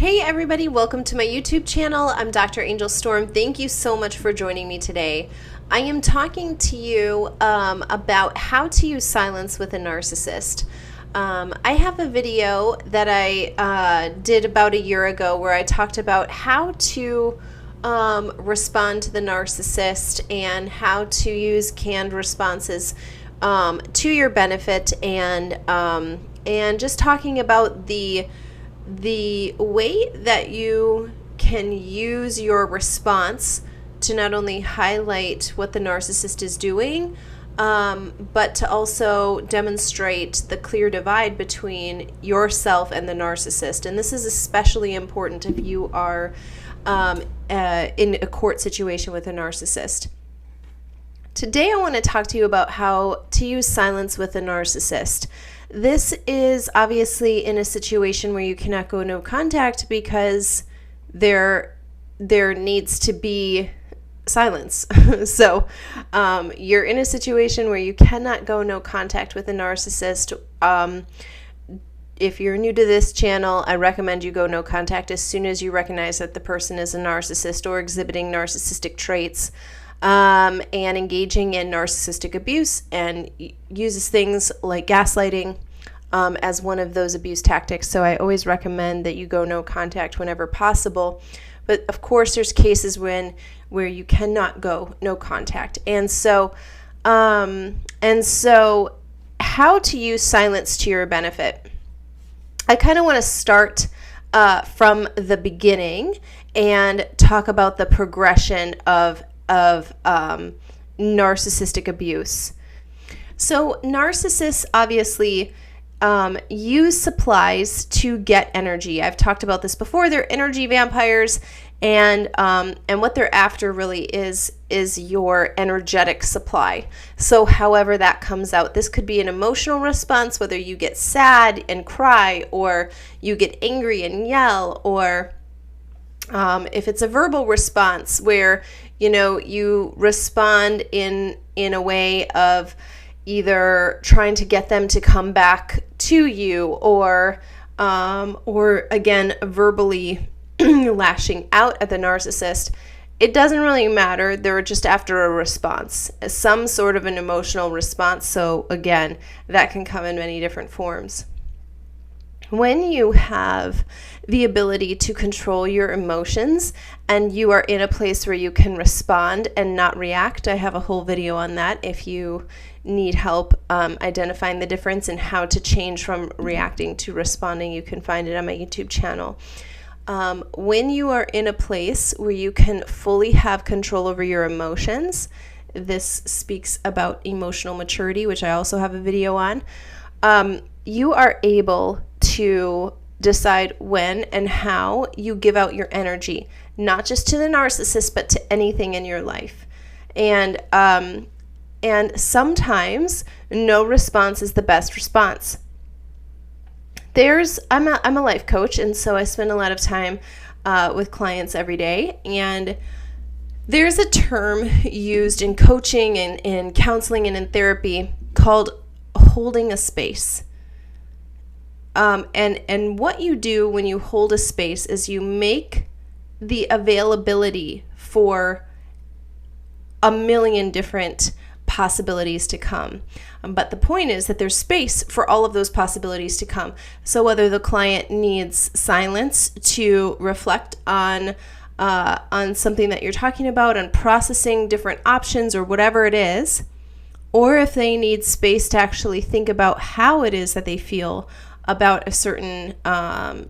Hey everybody, welcome to my YouTube channel. I'm Dr. Angel Storm. Thank you so much for joining me today. I am talking to you about how to use silence with a narcissist. I have a video that I did about a year ago where I talked about how to respond to the narcissist and how to use canned responses to your benefit, and just talking about the way that you can use your response to not only highlight what the narcissist is doing, but to also demonstrate the clear divide between yourself and the narcissist. And this is especially important if you are in a court situation with a narcissist. Today I want to talk to you about how to use silence with a narcissist. This is obviously in a situation where you cannot go no contact because there needs to be silence. So you're in a situation where you cannot go no contact with a narcissist. If you're new to this channel, I recommend you go no contact as soon as you recognize that the person is a narcissist or exhibiting narcissistic traits, and engaging in narcissistic abuse, and uses things like gaslighting as one of those abuse tactics. So I always recommend that you go no contact whenever possible. But of course, there's cases where you cannot go no contact. And so how to use silence to your benefit. I kind of want to start from the beginning and talk about the progression of narcissistic abuse. So narcissists obviously use supplies to get energy. I've talked about this before. They're energy vampires, and what they're after really is your energetic supply. So however that comes out, this could be an emotional response, whether you get sad and cry, or you get angry and yell, or if it's a verbal response where you respond in a way of either trying to get them to come back to you, or again verbally lashing out at the narcissist. It doesn't really matter. They're just after a response, some sort of an emotional response. So again, that can come in many different forms. When you have the ability to control your emotions and you are in a place where you can respond and not react, I have a whole video on that if you need help identifying the difference and how to change from reacting to responding. You can find it on my YouTube channel. When you are in a place where you can fully have control over your emotions, this speaks about emotional maturity, which I also have a video on. You are able to decide when and how you give out your energy, not just to the narcissist, but to anything in your life. And sometimes no response is the best response. I'm a life coach, and so I spend a lot of time with clients every day, and there's a term used in coaching and in counseling and in therapy called holding a space. And what you do when you hold a space is you make the availability for a million different possibilities to come. But the point is that there's space for all of those possibilities to come. So whether the client needs silence to reflect on something that you're talking about, on processing different options or whatever it is, or if they need space to actually think about how it is that they feel about a certain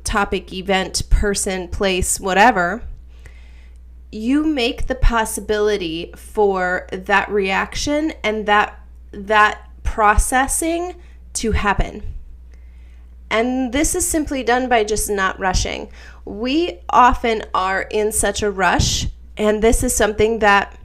topic, event, person, place, whatever, you make the possibility for that reaction and that processing to happen. And this is simply done by just not rushing. We often are in such a rush, and this is something that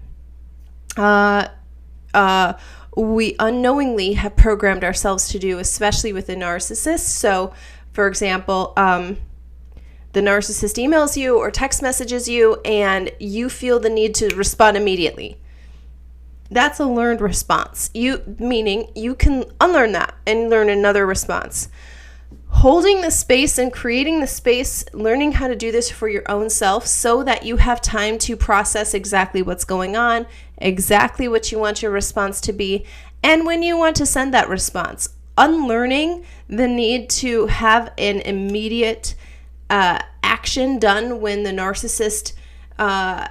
we unknowingly have programmed ourselves to do, especially with a narcissist. So, for example, the narcissist emails you or text messages you, and you feel the need to respond immediately. That's a learned response. Meaning you can unlearn that and learn another response. holding the space and creating the space, learning how to do this for your own self so that you have time to process exactly what's going on, exactly what you want your response to be, and when you want to send that response. Unlearning the need to have an immediate action done when the narcissist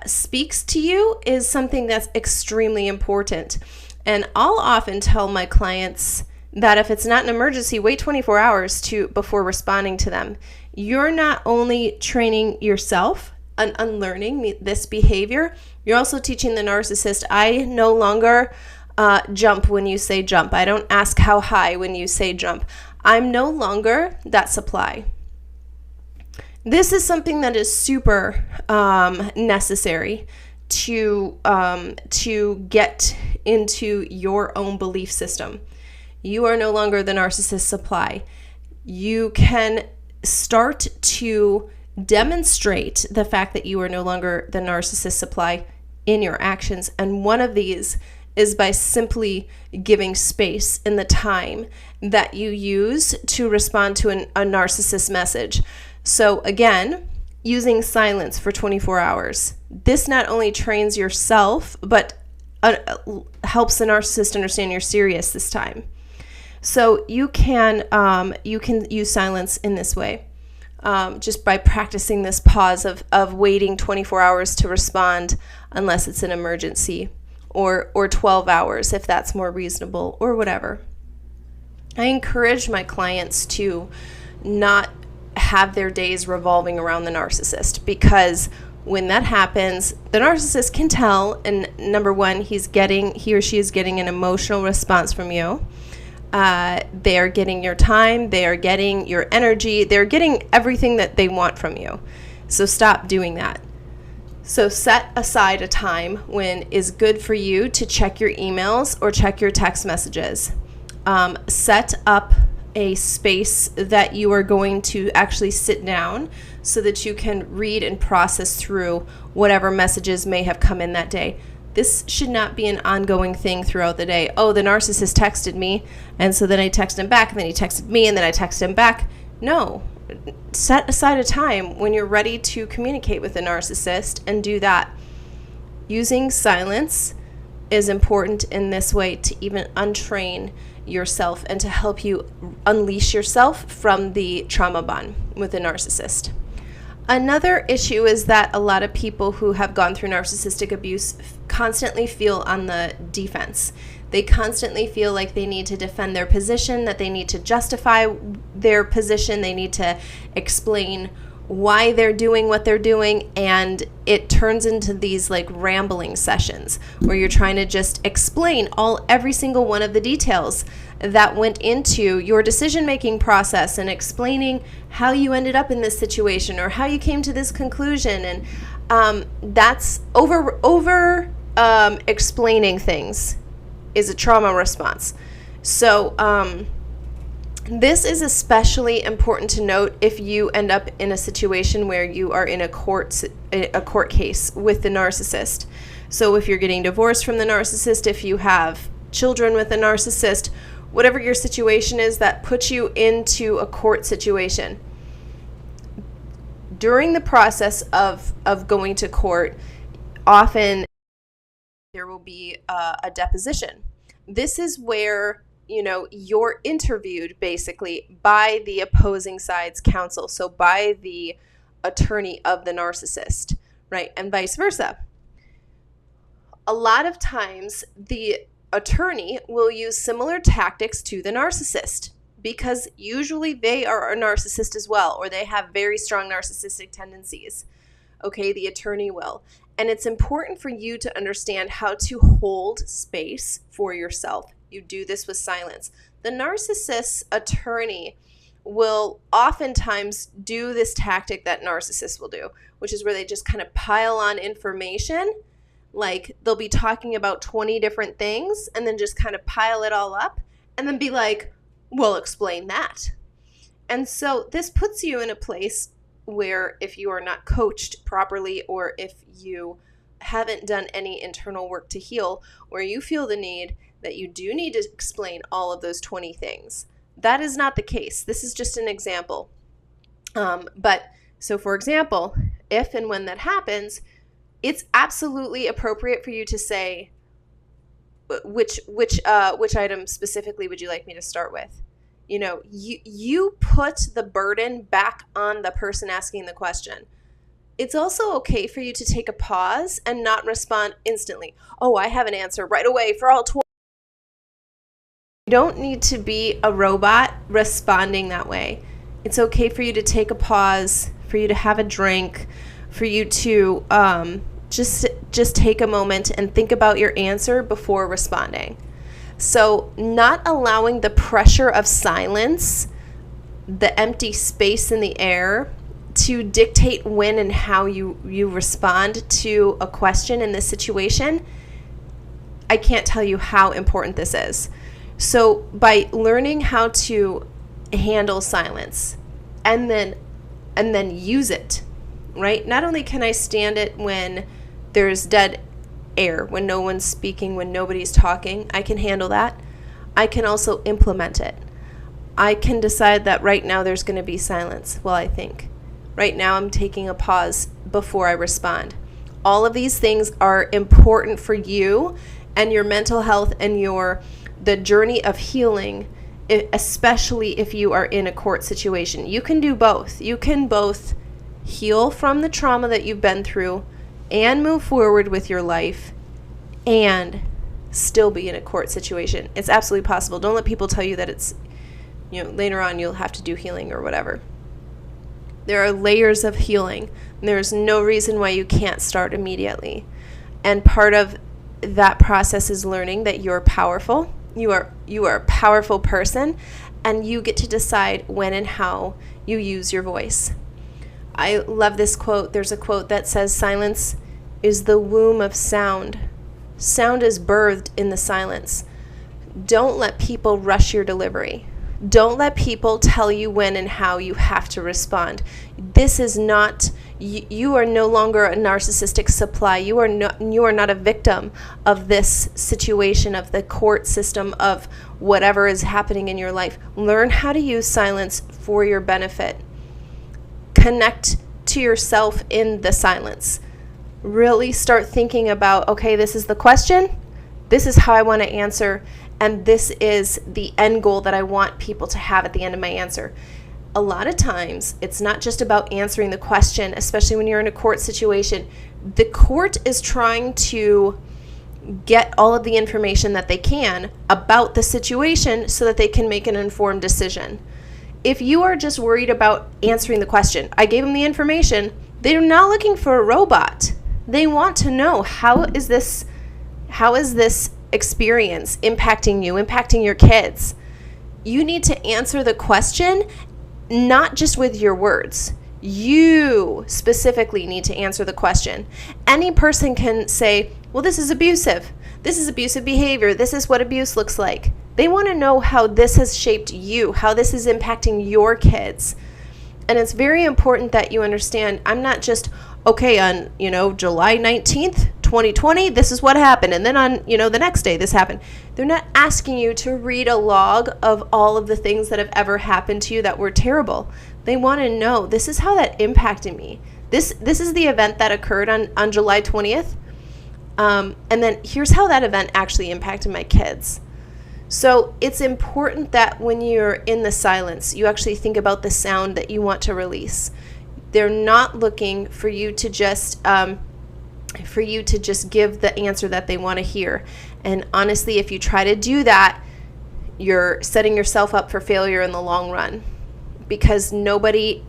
speaks to you is something that's extremely important. And I'll often tell my clients that if it's not an emergency, wait 24 hours before responding to them. You're not only training yourself and unlearning this behavior, you're also teaching the narcissist, I no longer jump when you say jump. I don't ask how high when you say jump. I'm no longer that supply. This is something that is super necessary to get into your own belief system. You are no longer the narcissist supply. You can start to demonstrate the fact that you are no longer the narcissist supply in your actions. And one of these is by simply giving space in the time that you use to respond to a narcissist message. So again, using silence for 24 hours. This not only trains yourself, but helps the narcissist understand you're serious this time. So you can use silence in this way, just by practicing this pause of waiting 24 hours to respond unless it's an emergency, or 12 hours if that's more reasonable, or whatever. I encourage my clients to not have their days revolving around the narcissist, because when that happens, the narcissist can tell, and number one, he or she is getting an emotional response from you. They are getting your time, they are getting your energy, they're getting everything that they want from you. So stop doing that. So set aside a time when is good for you to check your emails or check your text messages. Set up a space that you are going to actually sit down so that you can read and process through whatever messages may have come in that day. This should not be an ongoing thing throughout the day. Oh, the narcissist texted me, and so then I texted him back, and then he texted me, and then I texted him back. No. Set aside a time when you're ready to communicate with the narcissist and do that. Using silence is important in this way to even untrain yourself and to help you unleash yourself from the trauma bond with the narcissist. Another issue is that a lot of people who have gone through narcissistic abuse constantly feel on the defense. They constantly feel like they need to defend their position, that they need to justify their position, they need to explain why they're doing what they're doing, and it turns into these like rambling sessions where you're trying to just explain every single one of the details that went into your decision-making process and explaining how you ended up in this situation or how you came to this conclusion. And that's over explaining things is a trauma response. So this is especially important to note if you end up in a situation where you are in a court case with the narcissist. So if you're getting divorced from the narcissist, if you have children with a narcissist, whatever your situation is that puts you into a court situation. During the process of going to court, often there will be a deposition. This is where you're interviewed basically by the opposing side's counsel, so by the attorney of the narcissist, right? And vice versa. A lot of times the attorney will use similar tactics to the narcissist because usually they are a narcissist as well, or they have very strong narcissistic tendencies. Okay, the attorney will. And it's important for you to understand how to hold space for yourself. You do this with silence. The narcissist's attorney will oftentimes do this tactic that narcissists will do, which is where they just kind of pile on information. Like they'll be talking about 20 different things and then just kind of pile it all up and then be like, well, explain that. And so this puts you in a place where if you are not coached properly, or if you haven't done any internal work to heal, where you feel the need that you do need to explain all of those 20 things, That is not the case. This is just an example. So for example, if and when that happens, it's absolutely appropriate for you to say, which item specifically would you like me to start with? You put the burden back on the person asking the question. It's also okay for you to take a pause and not respond instantly. Oh, I have an answer right away for all 12. You don't need to be a robot responding that way. It's okay for you to take a pause, for you to have a drink, for you to just take a moment and think about your answer before responding. So not allowing the pressure of silence, the empty space in the air, to dictate when and how you respond to a question in this situation, I can't tell you how important this is. So by learning how to handle silence and then use it, right? Not only can I stand it when there's dead air, when no one's speaking, when nobody's talking, I can handle that. I can also implement it. I can decide that right now there's going to be silence while I think. Right now I'm taking a pause before I respond. All of these things are important for you and your mental health and the journey of healing, especially if you are in a court situation. You can do both. You can both heal from the trauma that you've been through and move forward with your life and still be in a court situation. It's absolutely possible. Don't let people tell you that it's, later on you'll have to do healing or whatever. There are layers of healing. There's no reason why you can't start immediately. And part of that process is learning that you're powerful. You are a powerful person, and you get to decide when and how you use your voice. I love this quote. There's a quote that says, "Silence is the womb of sound. Sound is birthed in the silence." Don't let people rush your delivery. Don't let people tell you when and how you have to respond. This is not, you are no longer a narcissistic supply. You are not a victim of this situation, of the court system, of whatever is happening in your life. Learn how to use silence for your benefit. Connect to yourself in the silence. Really start thinking about, okay, this is the question. This is how I want to answer. And this is the end goal that I want people to have at the end of my answer. A lot of times, it's not just about answering the question, especially when you're in a court situation. The court is trying to get all of the information that they can about the situation so that they can make an informed decision. If you are just worried about answering the question, I gave them the information, they're not looking for a robot. They want to know, how is this experience impacting you, impacting your kids? You need to answer the question not just with your words. You specifically need to answer the question. Any person can say, well, this is abusive. This is abusive behavior. This is what abuse looks like. They want to know how this has shaped you, how this is impacting your kids. And it's very important that you understand, I'm not just, okay, on, July 19th, 2020, this is what happened. And then on, the next day, this happened. They're not asking you to read a log of all of the things that have ever happened to you that were terrible. They want to know, this is how that impacted me. This is the event that occurred on July 20th. And then here's how that event actually impacted my kids. So it's important that when you're in the silence, you actually think about the sound that you want to release. They're not looking for you to just give the answer that they want to hear. And honestly, if you try to do that, you're setting yourself up for failure in the long run, because nobody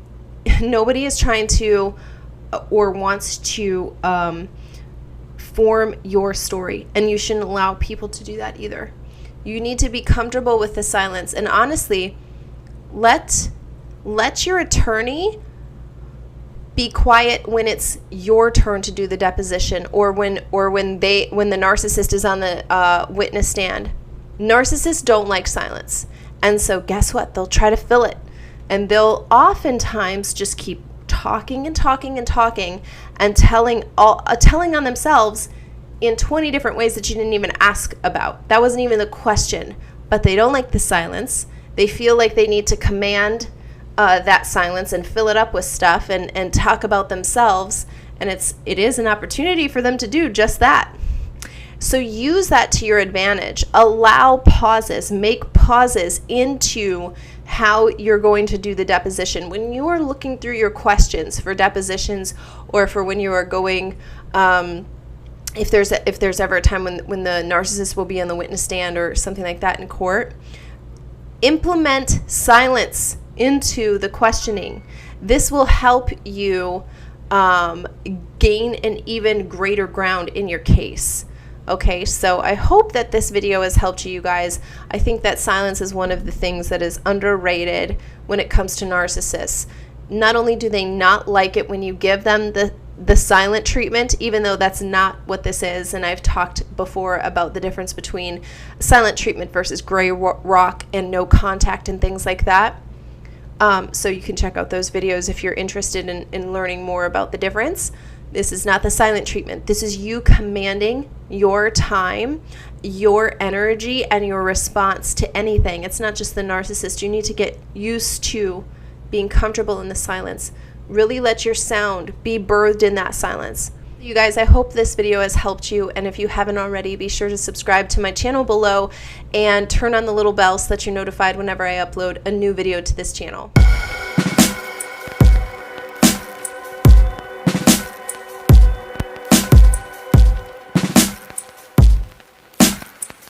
is trying to or wants to form your story, and you shouldn't allow people to do that either. You need to be comfortable with the silence, and honestly, let your attorney be quiet when it's your turn to do the deposition, or when the narcissist is on the witness stand. Narcissists don't like silence, and so guess what? They'll try to fill it, and they'll oftentimes just keep talking and talking and talking and telling on themselves in 20 different ways that you didn't even ask about. That wasn't even the question, but they don't like the silence. They feel like they need to command that silence and fill it up with stuff and talk about themselves. And it is an opportunity for them to do just that. So use that to your advantage. Allow pauses, make pauses into how you're going to do the deposition. When you are looking through your questions for depositions, or for when you are going, if there's ever a time when the narcissist will be on the witness stand or something like that in court, implement silence into the questioning. This will help you gain an even greater ground in your case. Okay, so I hope that this video has helped you guys. I think that silence is one of the things that is underrated when it comes to narcissists. Not only do they not like it when you give them the silent treatment, even though that's not what this is, and I've talked before about the difference between silent treatment versus gray rock and no contact and things like that. So you can check out those videos if you're interested in learning more about the difference. This is not the silent treatment. This is you commanding your time, your energy, and your response to anything. It's not just the narcissist. You need to get used to being comfortable in the silence. Really let your sound be birthed in that silence. You guys, I hope this video has helped you, and if you haven't already, be sure to subscribe to my channel below and turn on the little bell so that you're notified whenever I upload a new video to this channel.